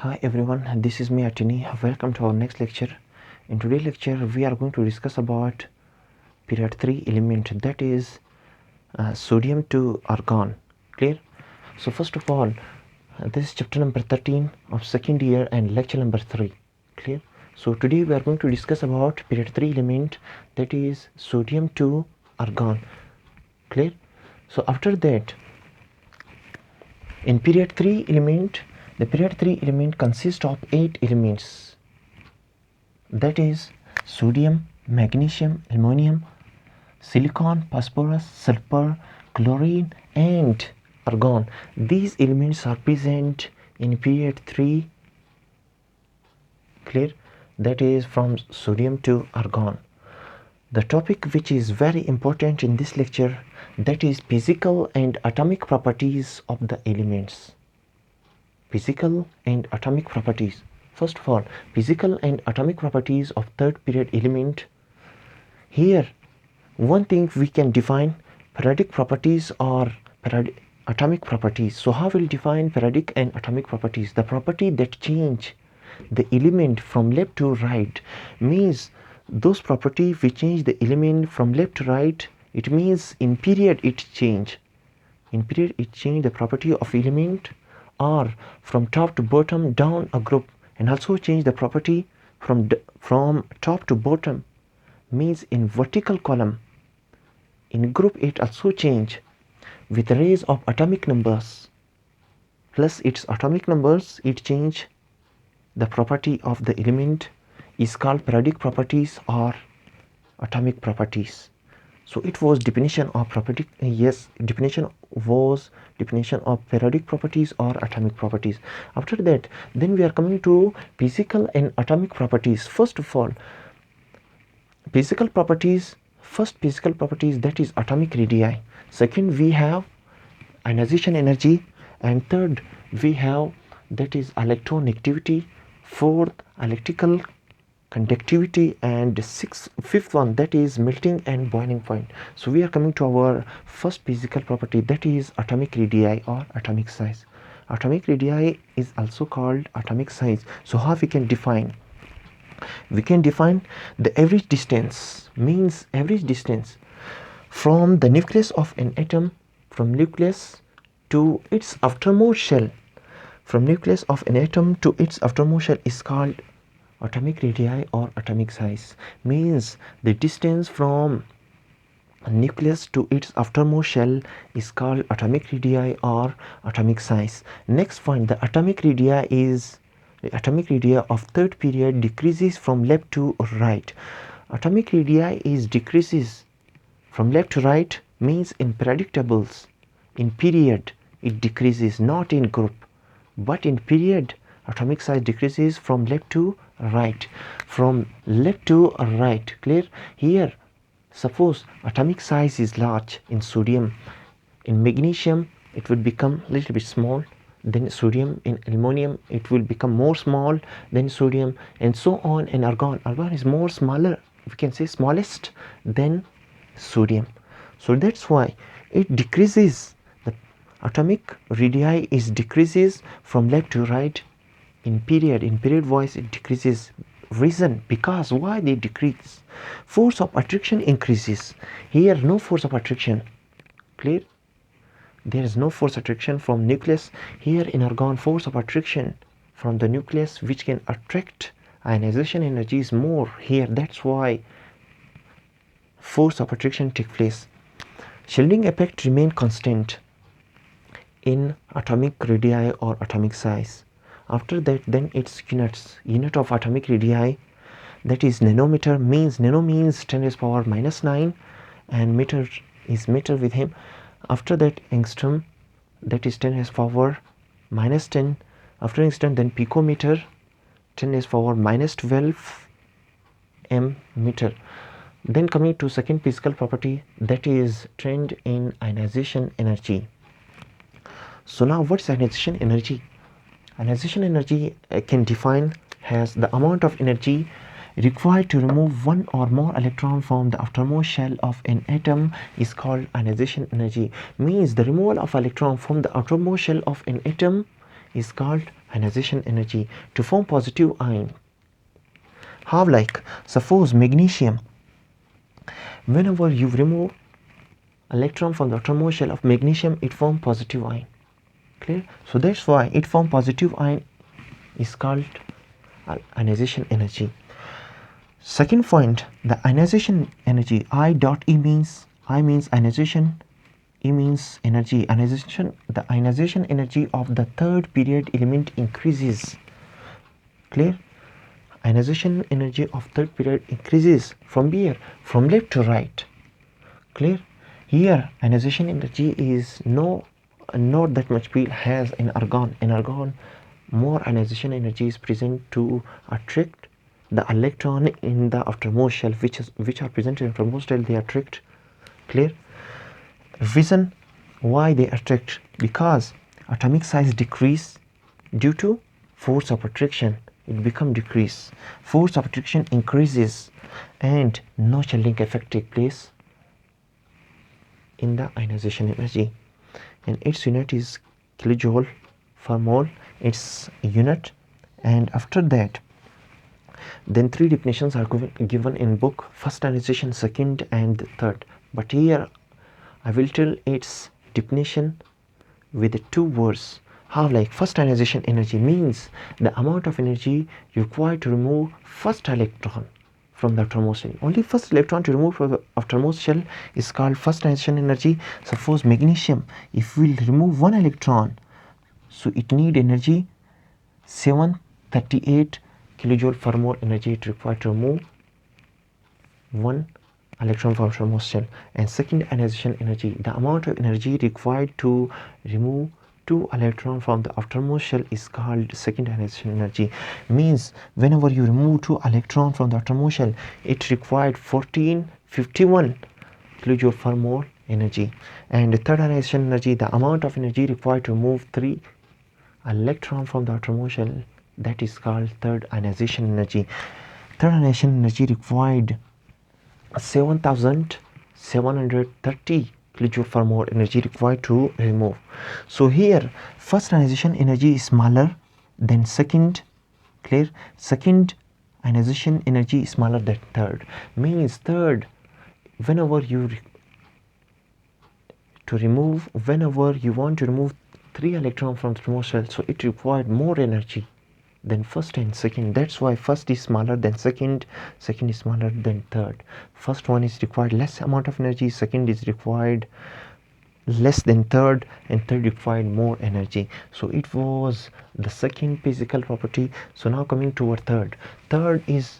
Hi everyone, this is me Atini. Welcome to our next lecture. In today's lecture, we are going to discuss about period 3 element, that is sodium to argon. Clear? So first of all, this is chapter number 13 of second year and lecture number 3. Clear? So today we are going to discuss about period 3 element, that is sodium to argon. Clear? So after that, in period 3 element, the period 3 element consists of 8 elements, that is sodium, magnesium, aluminum, silicon, phosphorus, sulfur, chlorine and argon. These elements are present in period 3. Clear? That is from sodium to argon. The topic which is very important in this lecture, that is physical and atomic properties of the elements. Physical and atomic properties. First of all, physical and atomic properties of third period element. Here, one thing we can define periodic properties or atomic properties. So how we'll define periodic and atomic properties? The property that change the element from left to right means those properties which change the element from left to right. It means in period it change. In period it change the property of element, or from top to bottom down a group, and also change the property from top to bottom, means in vertical column. In group it also change with rays of atomic numbers plus its atomic numbers. It change the property of the element is called periodic properties or atomic properties. So it was definition of property. Yes, definition of periodic properties or atomic properties. After that, then we are coming to physical and atomic properties. First of all, physical properties. First physical properties, that is atomic radii. Second, we have ionization energy, and third we have that is electrongativity. Fourth, electrical conductivity, and fifth one, that is melting and boiling point. So we are coming to our first physical property, that is atomic radii or atomic size. Atomic radii is also called atomic size. So how we can define? We can define the average distance, means average distance from the nucleus of an atom, from nucleus to its outermost shell. From nucleus of an atom to its outermost shell is called atomic radii or atomic size. Means the distance from a nucleus to its outermost shell is called atomic radii or atomic size. Next point, the atomic radii of third period decreases from left to right. Atomic radii is decreases from left to right, means in periodic tables. In period it decreases, not in group, but in period atomic size decreases from left to right. From left to right. Clear? Here, suppose atomic size is large in sodium. In magnesium it will become a little bit small, then sodium. In aluminum it will become more small than sodium, and so on. In argon is more smaller, we can say smallest than sodium. So that's why it decreases. The atomic radii is decreases from left to right. In period wise it decreases. Reason, because why they decrease? Force of attraction increases. Here no force of attraction. Clear? There is no force attraction from nucleus. Here in argon, force of attraction from the nucleus which can attract ionization energy is more here. That's why force of attraction take place. Shielding effect remain constant in atomic radii or atomic size. After that, then its unit of atomic radii, that is nanometer. Means nano means 10 raised power minus 9, and meter is meter with him. After that, angstrom, that is 10 raised power minus 10. After angstrom, then picometer, 10 raised power minus 12 m meter. Then coming to second physical property, that is trend in ionization energy. So now what's ionization energy? Ionization energy can define as the amount of energy required to remove one or more electron from the outermost shell of an atom is called ionization energy. Means the removal of electron from the outermost shell of an atom is called ionization energy to form positive ion. How? Like suppose magnesium, whenever you remove electron from the outermost shell of magnesium, it form positive ion. Clear? So that's why it form positive ion is called ionization energy. Second point, the ionization energy, I dot E means ionization, E means energy. Ionization, the ionization energy of the third period element increases. Clear? Ionization energy of third period increases from here, from left to right. Clear? Here ionization energy is not that much big has in argon. In argon, more ionization energy is present to attract the electron in the outermost shell, which are present in outermost shell. They attract. Clear? Reason why they attract, because atomic size decrease due to force of attraction. It become decrease. Force of attraction increases, and no shelling effect take place in the ionization energy. And its unit is kilojoule per mole. Its unit. And after that, then three definitions are given in book: first ionization, second, and third. But here I will tell its definition with the two words. How? Like first ionization energy means the amount of energy required to remove first electron from the outermost shell. Only first electron to remove from the outermost shell is called first ionization energy. Suppose magnesium, if we will remove one electron, so it need energy 738 kilojoule per mole energy it required to remove one electron from outermost shell. And second ionization energy, the amount of energy required to remove two electrons from the outermost shell is called second ionization energy. Means whenever you remove two electrons from the outermost shell, it required 1451 kilojoule per mole energy. And the third ionization energy, the amount of energy required to remove three electron from the outermost shell, that is called third ionization energy. Third ionization energy required 7730 kilojoule per mole energy required to remove. So here first ionization energy is smaller than second. Clear? Second ionization energy is smaller than third. Means third, whenever you want to remove three electrons from the outermost shell, so it required more energy than first and second. That's why first is smaller than second, second is smaller than third. First one is required less amount of energy, second is required less than third, and third required more energy. So it was the second physical property. So now coming to our third. Third is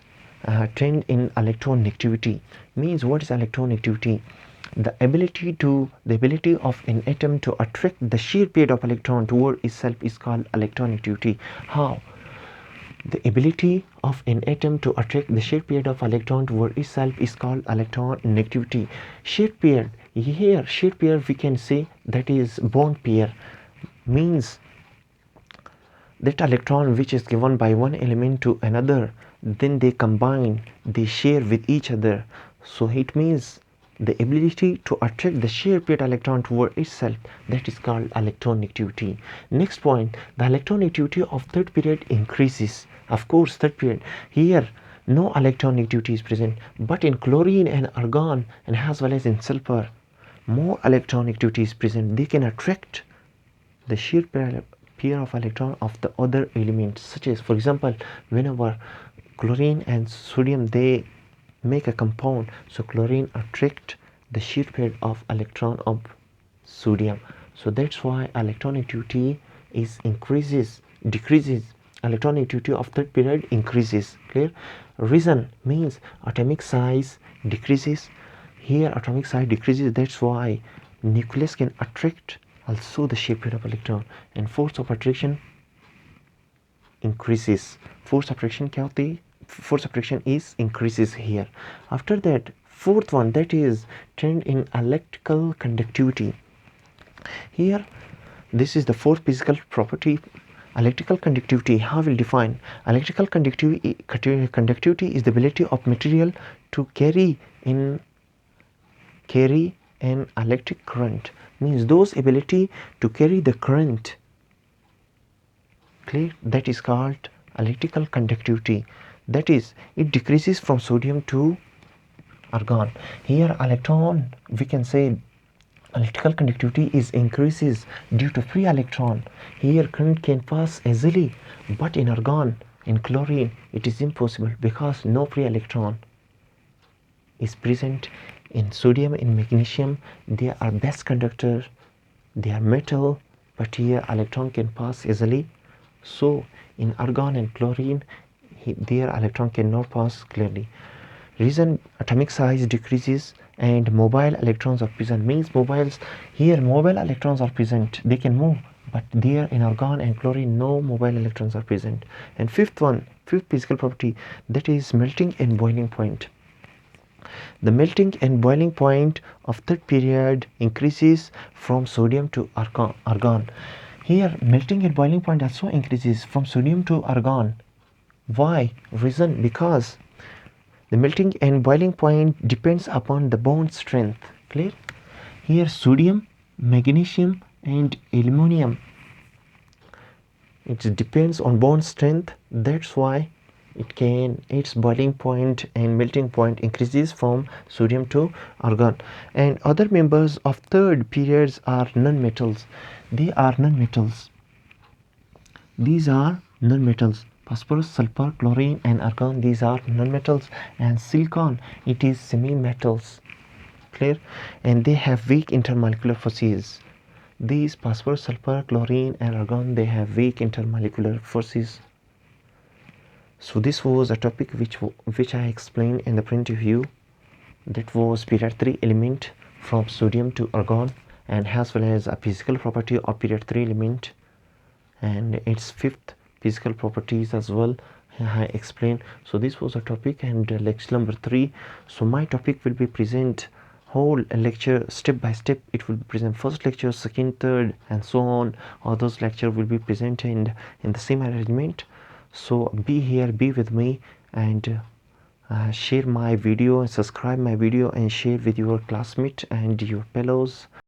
trend in electronegatiivity. Means what is electronegatiivity? The ability of an atom to attract the shear pair of electron toward itself is called electronegatiivity. How? The ability of an atom to attract the shear pair of electron toward itself is called electronegatiivity. Shear pair, here shear pair we can say that is bond pair. Means that electron which is given by one element to another, then they combine, they share with each other. So it means the ability to attract the shear pair electron toward itself, that is called electronegatiivity. Next point, the electronegatiivity of third period increases. Of course, third period, here no electronegatiivity is present, but in chlorine and argon and as well as in sulfur, more electronegatiivity is present. They can attract the shear pair of electron of the other elements, such as for example whenever chlorine and sodium they make a compound, so chlorine attract the shear pair of electron of sodium. So that's why electronegatiivity is decreases. Electronegatiivity of third period increases. Clear? Reason means atomic size decreases. Here atomic size decreases, that's why nucleus can attract also the shear pair of electron, and force of attraction increases. Force of attraction is increases here. After that, fourth one, that is trend in electrical conductivity. Here this is the fourth physical property, electrical conductivity. How will define electrical conductivity? Conductivity is the ability of material to carry an electric current. Means those ability to carry the current Clear? That is called electrical conductivity. That is, it decreases from sodium to argon. Here electron, we can say electrical conductivity is increases due to free electron. Here current can pass easily, but in argon, in chlorine, it is impossible because no free electron is present. In sodium, in magnesium, they are best conductor, they are metal, but here electron can pass easily. So in argon and chlorine, their electron cannot pass clearly. Reason atomic size decreases and mobile electrons are present, means mobiles, here mobile electrons are present, they can move, but there in argon and chlorine no mobile electrons are present. And fifth physical property, that is melting and boiling point. The melting and boiling point of third period increases from sodium to argon. Here melting and boiling point also increases from sodium to argon. Why? Reason, because the melting and boiling point depends upon the bond strength. Clear? Here sodium, magnesium and aluminum, it depends on bond strength. That's why its boiling point and melting point increases from sodium to argon. And other members of third periods are non-metals. They are non-metals. These are non-metals. Phosphorus, sulfur, chlorine and argon, these are non-metals. And silicon, it is semi-metals. Clear? And they have weak intermolecular forces. These phosphorus, sulfur, chlorine and argon, they have weak intermolecular forces. So this was a topic which I explained in the print review. That was period 3 element from sodium to argon, and as well as a physical property of period 3 element and its fifth physical properties as well I explained. So this was a topic and lecture number 3. So my topic will be present whole lecture step by step. It will be present first lecture, second, third and so on. All those lectures will be presented in the same arrangement. So be here, be with me, and share my video, subscribe my video and share with your classmate and your fellows.